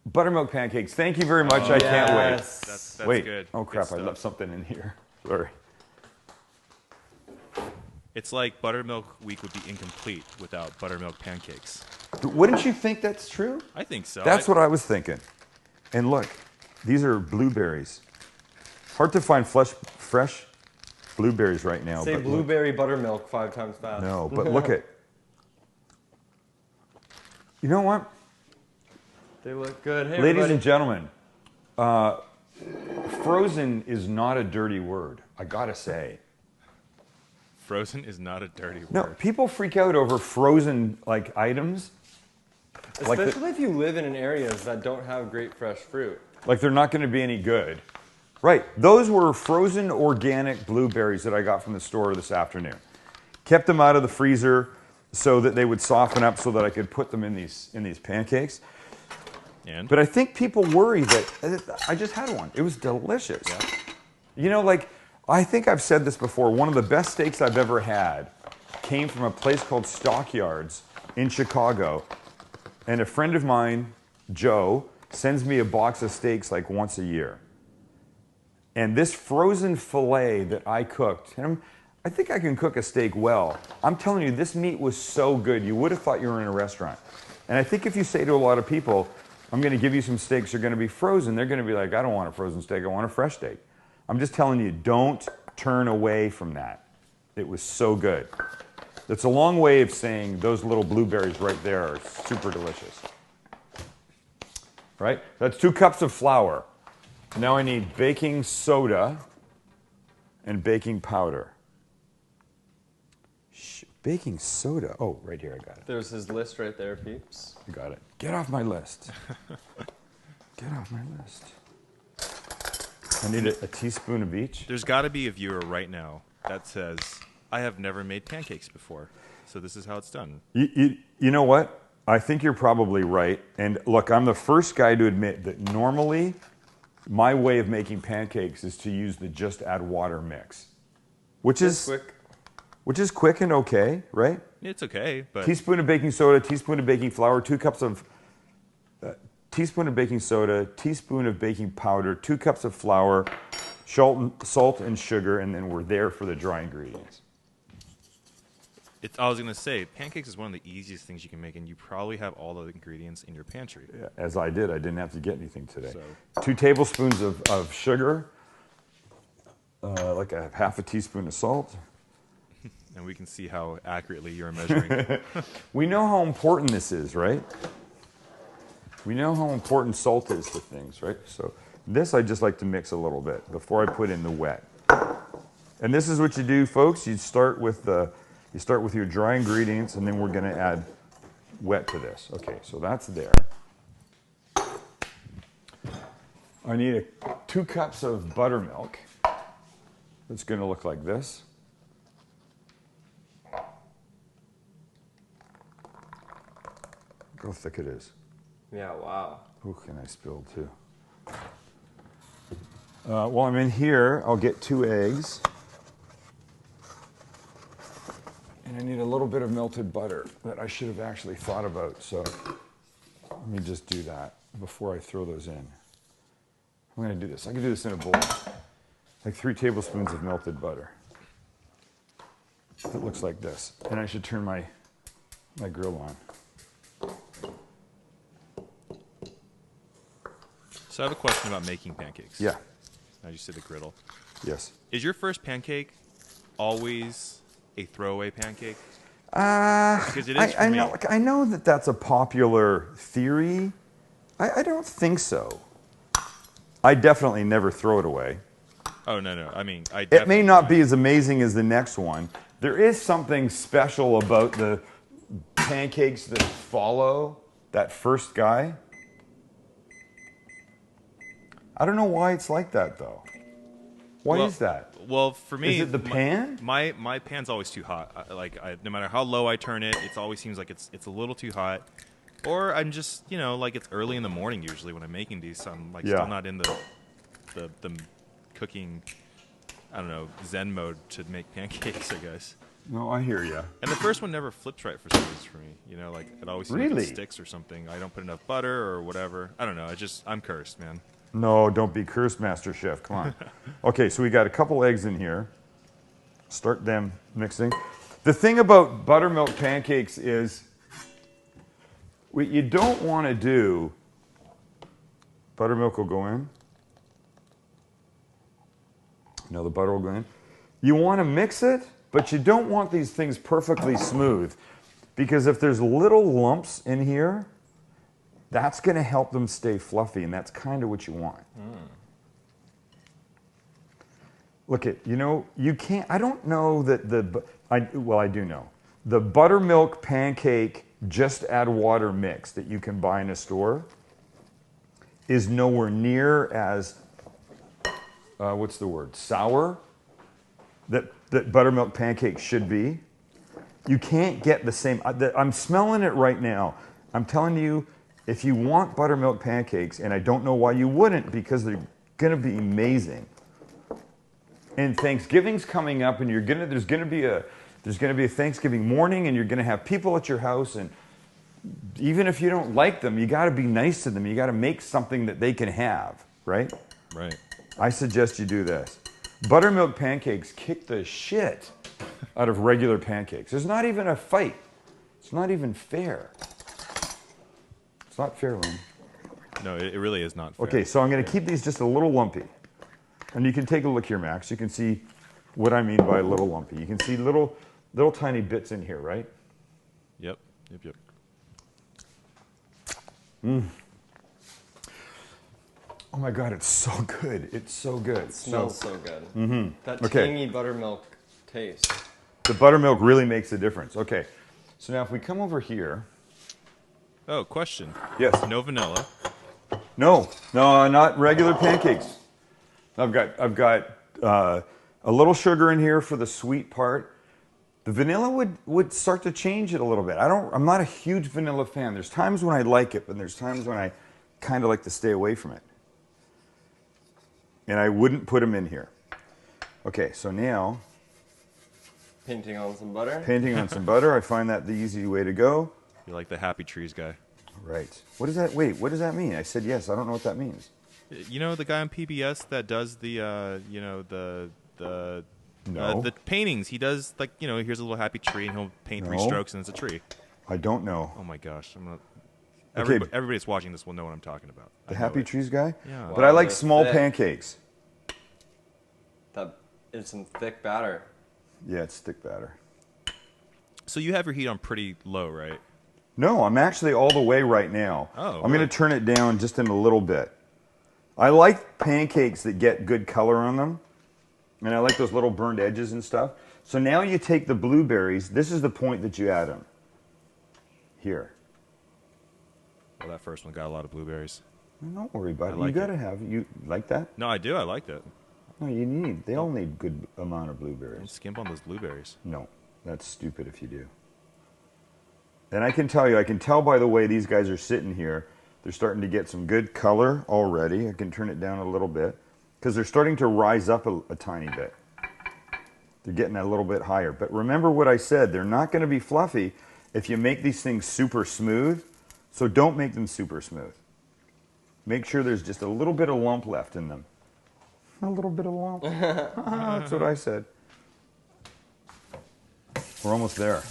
Buttermilk pancakes. Thank you very much. I can't wait. That's wait. good. Oh crap! Good I left stuff. something in here. Sorry. It's like Buttermilk Week would be incomplete without Buttermilk Pancakes. Wouldn't you think that's true? I think so. That's what I was thinking. And look, these are blueberries. Hard to find fresh blueberries right now. Say but blueberry buttermilk 5 times fast. No, but look at. You know what? They look good. Hey, Ladies everybody. and gentlemen, frozen is not a dirty word. I gotta say. Frozen is not a dirty word. No, people freak out over frozen like items. Especially if you live in areas that don't have great fresh fruit. Like they're not going to be any good. Right. Those were frozen organic blueberries that I got from the store this afternoon. Kept them out of the freezer so that they would soften up so that I could put them in these pancakes. But I think people worry that I just had one. It was delicious. Yeah. You know, like I think I've said this before. One of the best steaks I've ever had came from a place called Stockyards in Chicago. And a friend of mine, Joe, sends me a box of steaks like once a year. And this frozen filet that I cooked, and I think I can cook a steak well. I'm telling you, this meat was so good. You would have thought you were in a restaurant. And I think if you say to a lot of people, I'm going to give you some steaks, they're going to be frozen, they're going to be like, I don't want a frozen steak, I want a fresh steak. I'm just telling you, don't turn away from that. It was so good. That's a long way of saying those little blueberries right there are super delicious. Right? That's 2 cups of flour. Now I need baking soda and baking powder. Baking soda. Oh, right here, I got it. There's his list right there, peeps. I got it. Get off my list. Get off my list. I need a teaspoon of each. There's got to be a viewer right now that says, I have never made pancakes before, so this is how it's done. You know what? I think you're probably right. And look, I'm the first guy to admit that normally my way of making pancakes is to use the just add water mix, which is quick and okay, right? It's okay, but Teaspoon of baking soda, teaspoon of baking flour, 2 cups of teaspoon of baking soda, teaspoon of baking powder, 2 cups of flour, salt and sugar, and then we're there for the dry ingredients. I was going to say, pancakes is one of the easiest things you can make, and you probably have all the ingredients in your pantry. Yeah, as I did. I didn't have to get anything today. So. 2 tablespoons of sugar, like a half a teaspoon of salt. And we can see how accurately you're measuring. We know how important this is, right? We know how important salt is to things, right? So this I just like to mix a little bit before I put in the wet. And this is what you do, folks. You start with your dry ingredients, and then we're going to add wet to this. Okay, so that's there. I need 2 cups of buttermilk. It's going to look like this. Look how thick it is. Yeah, wow. Oh, can I spill too? While I'm in here, I'll get 2 eggs. And I need a little bit of melted butter that I should have actually thought about. So let me just do that before I throw those in. I'm going to do this. I can do this in a bowl. Like 3 tablespoons of melted butter. It looks like this. And I should turn my grill on. So I have a question about making pancakes. Yeah. Now you said the griddle. Yes. Is your first pancake always a throwaway pancake? Because it is for me. I know that that's a popular theory. I don't think so. I definitely never throw it away. Oh, no. I mean, It may not be as amazing as the next one. There is something special about the pancakes that follow that first guy. I don't know why it's like that, though. Why is that? Well, for me, is it the pan? My pan's always too hot. No matter how low I turn it, it always seems like it's a little too hot. Or I'm just, like it's early in the morning usually when I'm making these. So I'm still not in the cooking, I don't know, Zen mode to make pancakes, I guess. No, I hear you. And the first one never flips right for some reason for me. You know, like it always seems like Really? it sticks or something. I don't put enough butter or whatever. I don't know. I'm cursed, man. No, don't be cursed, Master Chef. Come on. Okay, so we got a couple eggs in here. Start them mixing. The thing about buttermilk pancakes is what you don't want to do, buttermilk will go in. Now the butter will go in. You want to mix it, but you don't want these things perfectly smooth, because if there's little lumps in here, that's going to help them stay fluffy, and that's kind of what you want. Look at, you can't, I don't know that I do know. The buttermilk pancake just add water mix that you can buy in a store is nowhere near as, what's the word, sour that buttermilk pancakes should be. You can't get the same, I'm smelling it right now. I'm telling you, if you want buttermilk pancakes, and I don't know why you wouldn't, because they're gonna be amazing. And Thanksgiving's coming up, and there's gonna be a Thanksgiving morning, and you're gonna have people at your house, and even if you don't like them, you gotta be nice to them. You gotta make something that they can have, right? Right. I suggest you do this. Buttermilk pancakes kick the shit out of regular pancakes. There's not even a fight. It's not even fair. It's not fair, Lynn. No, it really is not fair. Okay, so I'm going to keep these just a little lumpy. And you can take a look here, Max. You can see what I mean by a little lumpy. You can see little tiny bits in here, right? Yep. Oh my God, it's so good. It's so good. It smells so good. That tangy buttermilk taste. The buttermilk really makes a difference. Okay, so now if we come over here. Oh, question. Yes. No vanilla. No, not regular pancakes. I've got a little sugar in here for the sweet part. The vanilla would start to change it a little bit. I'm not a huge vanilla fan. There's times when I like it, but there's times when I kind of like to stay away from it. And I wouldn't put them in here. Okay, so now Painting on some butter. painting on some butter. I find that the easy way to go. You're like the Happy Trees guy. Right. What does that? Wait. What does that mean? I said yes. I don't know what that means. You know the guy on PBS that does the the paintings. He does here's a little happy tree and he'll paint 3 strokes and it's a tree. I don't know. Oh my gosh, I'm not. Okay. Everybody that's watching this will know what I'm talking about. The Happy Trees guy? Yeah. But I like that's small thick. pancakes. That is some thick batter. Yeah, it's thick batter. So you have your heat on pretty low, right? No, I'm actually all the way right now. Oh, I'm going to turn it down just in a little bit. I like pancakes that get good color on them. And I like those little burned edges and stuff. So now you take the blueberries. This is the point that you add them. Here. Well, that first one got a lot of blueberries. Don't worry about it. like You got to have. You like that? No, I do. I like that. No, you need. They all need good amount of Don't blueberries. skimp on those blueberries. No, that's stupid if you do. And I can tell by the way these guys are sitting here, they're starting to get some good color already. I can turn it down a little bit because they're starting to rise up a tiny bit. They're getting a little bit higher. But remember what I said, they're not going to be fluffy if you make these things super smooth. So don't make them super smooth. Make sure there's just a little bit of lump left in them. A little bit of lump. That's what I said. We're almost there.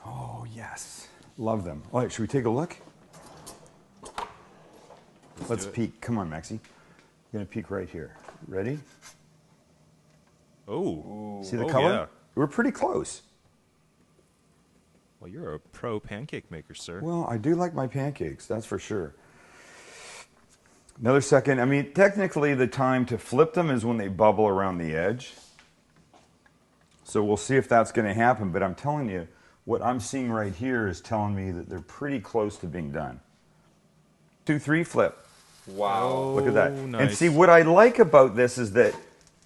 Oh, yes. Love them. All right, should we take a look? Let's peek. Come on, Maxie. We're going to peek right here. Ready? Oh. See the color? Yeah. We're pretty close. Well, you're a pro pancake maker, sir. Well, I do like my pancakes, that's for sure. Another second. I mean, technically the time to flip them is when they bubble around the edge. So we'll see if that's going to happen. But I'm telling you, what I'm seeing right here is telling me that they're pretty close to being done. 2, 3, flip. Wow. Look at that. nice. And see, what I like about this is that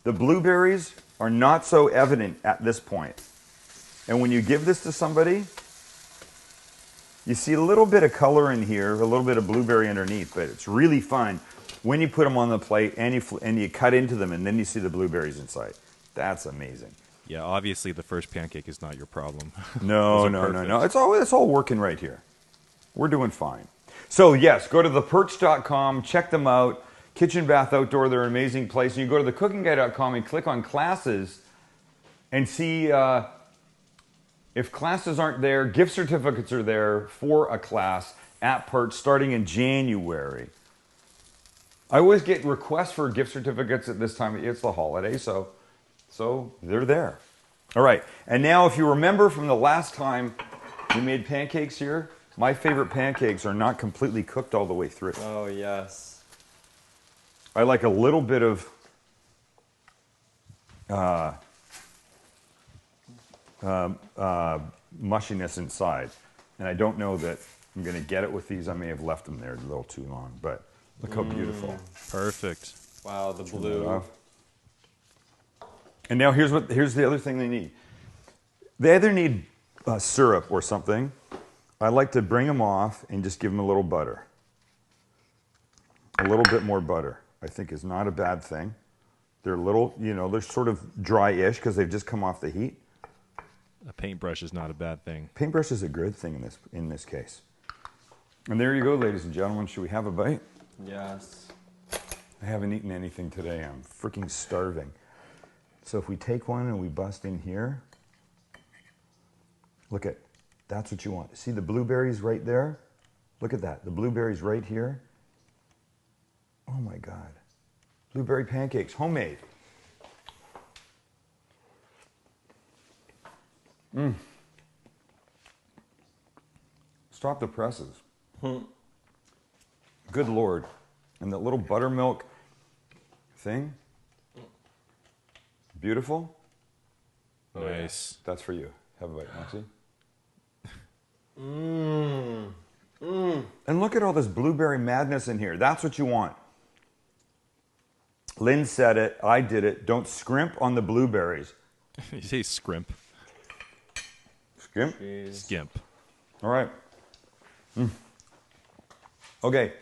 the blueberries are not so evident at this point. And when you give this to somebody, you see a little bit of color in here, a little bit of blueberry underneath, but it's really fun when you put them on the plate and you cut into them and then you see the blueberries inside. That's amazing. Yeah, obviously the first pancake is not your problem. No, Those are no, no, perfect. no. It's all working right here. We're doing fine. So yes, go to theperch.com, check them out. Kitchen, Bath, Outdoor, they're an amazing place. And you go to thecookingguy.com and click on classes and see if classes aren't there, gift certificates are there for a class at Perch starting in January. I always get requests for gift certificates at this time. It's the holiday, so they're there. All right, and now if you remember from the last time we made pancakes here, my favorite pancakes are not completely cooked all the way through. Oh, yes. I like a little bit of mushiness inside, and I don't know that I'm going to get it with these. I may have left them there a little too long, but look how beautiful. Perfect. Wow, the blue. And now here's the other thing they need. They either need syrup or something. I like to bring them off and just give them a little butter. A little bit more butter, I think, is not a bad thing. They're a little, they're sort of dry-ish because they've just come off the heat. A paintbrush is not a bad thing. Paintbrush is a good thing in this case. And there you go, ladies and gentlemen. Should we have a bite? Yes. I haven't eaten anything today. I'm freaking starving. So if we take one and we bust in here, look at, that's what you want. See the blueberries right there? Look at that, the blueberries right here. Oh my God. Blueberry pancakes, homemade. Stop the presses. Good Lord. And that little buttermilk thing. Beautiful. Nice. That's for you. Have a bite, Maxie. And look at all this blueberry madness in here. That's what you want. Lynn said it. I did it. Don't scrimp on the blueberries. You say scrimp. Scrimp? Jeez. Skimp. All right. Okay.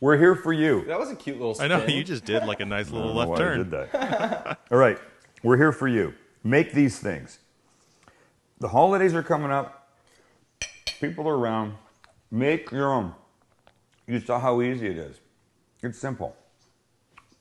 We're here for you. That was a cute little I spin. know, you just did like a nice little left I turn. did that. All right. We're here for you. Make these things. The holidays are coming up. People are around. Make your own. You saw how easy it is. It's simple.